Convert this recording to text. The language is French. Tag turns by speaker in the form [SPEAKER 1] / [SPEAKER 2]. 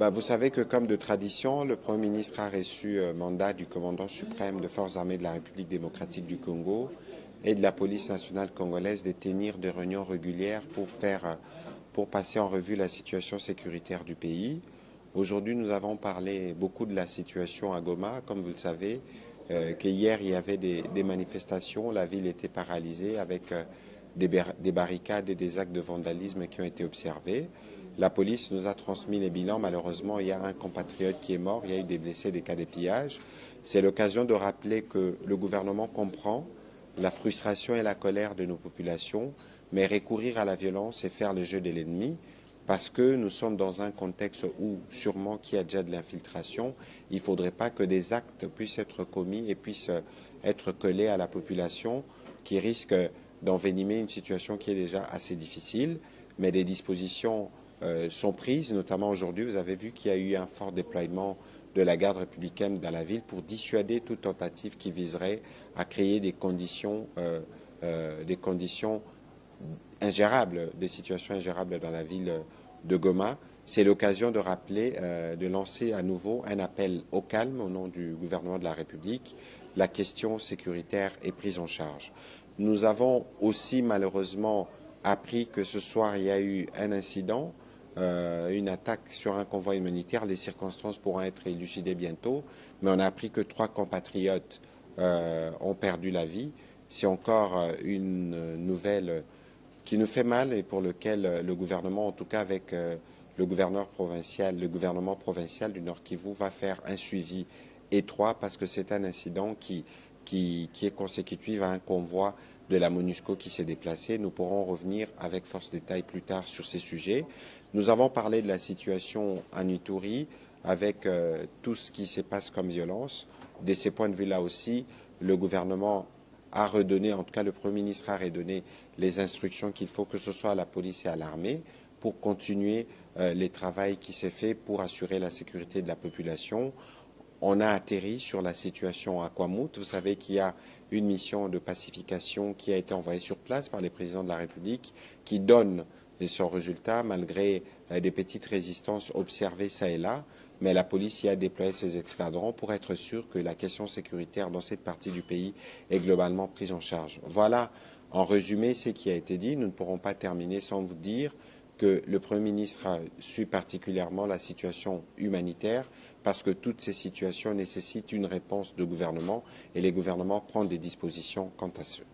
[SPEAKER 1] Vous savez que comme de tradition, le Premier ministre a reçu mandat du commandant suprême des forces armées de la République démocratique du Congo et de la police nationale congolaise de tenir des réunions régulières pour passer en revue la situation sécuritaire du pays. Aujourd'hui, nous avons parlé beaucoup de la situation à Goma, comme vous le savez, que hier il y avait des manifestations, la ville était paralysée avec des barricades et des actes de vandalisme qui ont été observés. La police nous a transmis les bilans. Malheureusement, il y a un compatriote qui est mort, il y a eu des blessés, des cas de pillage. C'est l'occasion de rappeler que le gouvernement comprend la frustration et la colère de nos populations, mais recourir à la violence et faire le jeu de l'ennemi, parce que nous sommes dans un contexte où, sûrement, qu'il y a déjà de l'infiltration, il ne faudrait pas que des actes puissent être commis et puissent être collés à la population, qui risque d'envenimer une situation qui est déjà assez difficile, mais des dispositions sont prises, notamment aujourd'hui, vous avez vu qu'il y a eu un fort déploiement de la garde républicaine dans la ville pour dissuader toute tentative qui viserait à créer des conditions ingérables, des situations ingérables dans la ville de Goma. C'est l'occasion de rappeler, de lancer à nouveau un appel au calme au nom du gouvernement de la République. La question sécuritaire est prise en charge. Nous avons aussi malheureusement appris que ce soir il y a eu un incident, une attaque sur un convoi humanitaire. Les circonstances pourront être élucidées bientôt, mais on a appris que 3 compatriotes ont perdu la vie. C'est encore une nouvelle qui nous fait mal et pour lequel le gouvernement, en tout cas avec le gouvernement provincial du Nord Kivu, va faire un suivi étroit parce que c'est un incident qui est consécutif à un convoi de la MONUSCO qui s'est déplacé. Nous pourrons revenir avec force détail plus tard sur ces sujets. Nous avons parlé de la situation en Ituri avec tout ce qui se passe comme violence. De ces points de vue-là aussi, le gouvernement a redonné, en tout cas le Premier ministre a redonné les instructions qu'il faut, que ce soit à la police et à l'armée, pour continuer le travail qui s'est fait pour assurer la sécurité de la population. On a atterri sur la situation à Kwamut. Vous savez qu'il y a une mission de pacification qui a été envoyée sur place par les présidents de la République qui donne son résultat malgré des petites résistances observées ça et là. Mais la police y a déployé ses escadrons pour être sûr que la question sécuritaire dans cette partie du pays est globalement prise en charge. Voilà en résumé ce qui a été dit. Nous ne pourrons pas terminer sans vous dire que le Premier ministre suit particulièrement la situation humanitaire parce que toutes ces situations nécessitent une réponse de gouvernement et les gouvernements prennent des dispositions quant à cela.